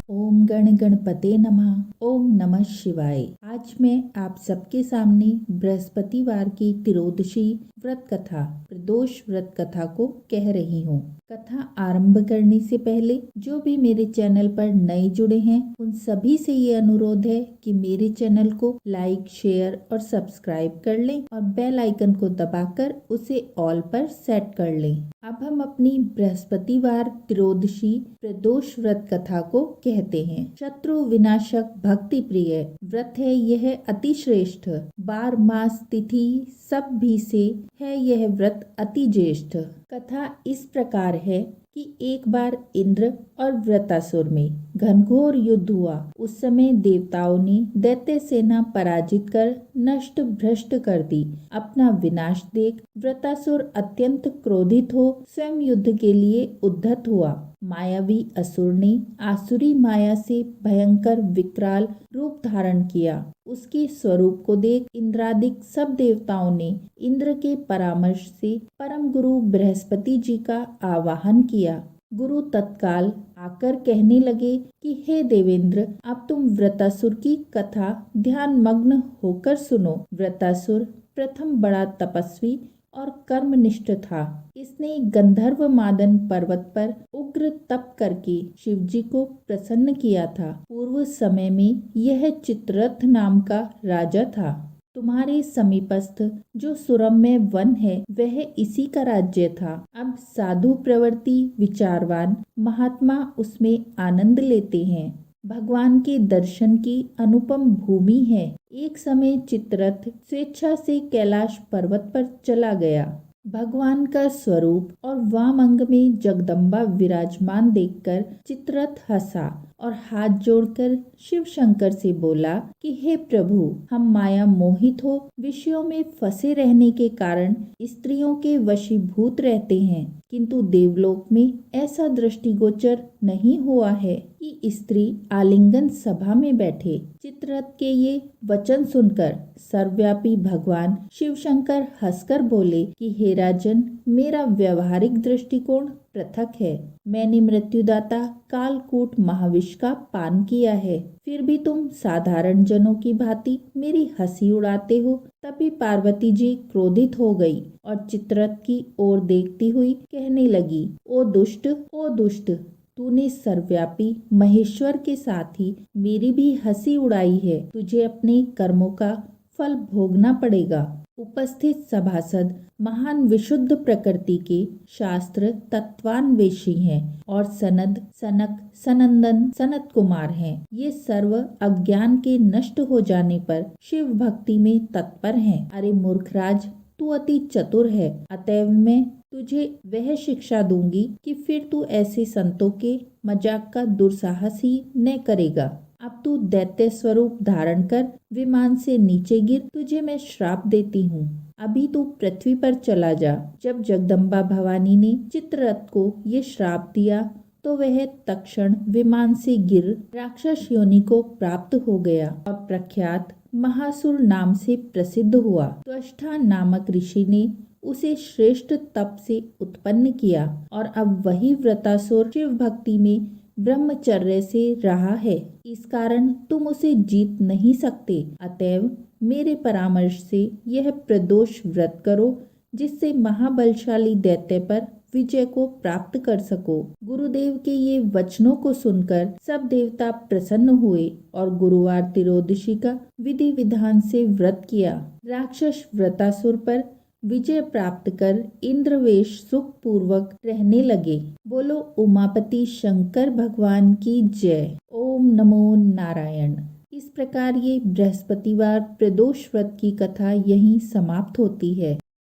ओम गण गणपते नमः। ओम नमः शिवाय। आज मैं आप सबके सामने बृहस्पतिवार की त्रियोदशी व्रत कथा प्रदोष व्रत कथा को कह रही हूँ। कथा आरंभ करने से पहले जो भी मेरे चैनल पर नए जुड़े हैं उन सभी से ये अनुरोध है कि मेरे चैनल को लाइक, शेयर और सब्सक्राइब कर लें और बेल आइकन को दबाकर उसे ऑल पर सेट कर लें। अब हम अपनी बृहस्पतिवार त्रियोदशी प्रदोष व्रत कथा को कहते हैं। शत्रु विनाशक भक्ति प्रिय व्रत है यह अति श्रेष्ठ। 12 मास तिथि सब भी से है यह व्रत अति ज्येष्ठ। कथा इस प्रकार है कि एक बार इंद्र और वृत्रासुर में घनघोर युद्ध हुआ। उस समय देवताओं ने दैत्य सेना पराजित कर नष्ट भ्रष्ट कर दी। अपना विनाश देख वृत्रासुर अत्यंत क्रोधित हो स्वयं युद्ध के लिए उद्धत हुआ। मायावी असुर ने आसुरी माया से भयंकर विकराल रूप धारण किया। उसके स्वरूप को देख इंद्रादिक सब देवताओं ने इंद्र के परामर्श से परम गुरु बृहस्पति जी का आवाहन किया। गुरु तत्काल आकर कहने लगे कि हे देवेंद्र, अब तुम वृत्रासुर की कथा ध्यान मग्न होकर सुनो। वृत्रासुर प्रथम बड़ा तपस्वी और कर्मनिष्ठ था। इसने गंधर्व मादन पर्वत पर उग्र तप करके शिव जी को प्रसन्न किया था। पूर्व समय में यह चित्ररथ नाम का राजा था। तुम्हारे समीपस्थ जो सुरम्य वन है वह इसी का राज्य था। अब साधु प्रवृत्ति विचारवान महात्मा उसमें आनंद लेते हैं। भगवान के दर्शन की अनुपम भूमि है। एक समय चित्ररथ स्वेच्छा से कैलाश पर्वत पर चला गया। भगवान का स्वरूप और वाम अंग में जगदम्बा विराजमान देखकर चित्ररथ हंसा और हाथ जोड़कर शिव शंकर से बोला कि हे प्रभु, हम माया मोहित हो विषयों में फंसे रहने के कारण स्त्रियों के वशीभूत रहते हैं, किंतु देवलोक में ऐसा दृष्टिगोचर नहीं हुआ है कि स्त्री आलिंगन सभा में बैठे। चित्ररथ के ये वचन सुनकर सर्वव्यापी भगवान शिव शंकर हंसकर बोले कि हे राजन, मेरा व्यवहारिक दृष्टिकोण पृथक है। मैंने मृत्युदाता कालकूट महाविष का पान किया है, फिर भी तुम साधारण जनों की भांति मेरी हंसी उड़ाते हो। तभी पार्वती जी क्रोधित हो गई और चित्ररथ की ओर देखती हुई कहने लगी, ओ दुष्ट, तूने सर्वव्यापी महेश्वर के साथ ही मेरी भी हंसी उड़ाई है। तुझे अपने कर्मों का फल भोगना पड़ेगा। उपस्थित सभासद महान विशुद्ध प्रकृति के शास्त्र तत्वान्वेषी हैं और सनद, सनक, सनंदन, सनत कुमार हैं। ये सर्व अज्ञान के नष्ट हो जाने पर शिव भक्ति में तत्पर हैं। अरे मूर्खराज, तू अति चतुर है, अतएव मैं तुझे वह शिक्षा दूंगी कि फिर तू ऐसे संतों के मजाक का दुस्साहस ही न करेगा। अब तू दैत्य स्वरूप धारण कर विमान से नीचे गिर, तुझे मैं श्राप देती हूँ। अभी तू पृथ्वी पर चला जा। जब जगदम्बा भवानी ने चित्ररथ को ये श्राप दिया तो वह तत्क्षण विमान से गिर राक्षस योनि को प्राप्त हो गया और प्रख्यात महासुर नाम से प्रसिद्ध हुआ। त्वष्टा नामक ऋषि ने उसे श्रेष्ठ तप से उत्पन्न किया और अब वही वृत्रासुर शिव भक्ति में ब्रह्मचर्य से रहा है। इस कारण तुम उसे जीत नहीं सकते। अतएव मेरे परामर्श से यह प्रदोष व्रत करो, जिससे महाबलशाली दैत्य पर विजय को प्राप्त कर सको। गुरुदेव के ये वचनों को सुनकर सब देवता प्रसन्न हुए और गुरुवार त्रियोदशी का विधि विधान से व्रत किया। राक्षस वृत्रासुर पर विजय प्राप्त कर इंद्रवेश सुख पूर्वक रहने लगे। बोलो उमापति शंकर भगवान की जय। ओम नमो नारायण। इस प्रकार ये बृहस्पतिवार प्रदोष व्रत की कथा यहीं समाप्त होती है।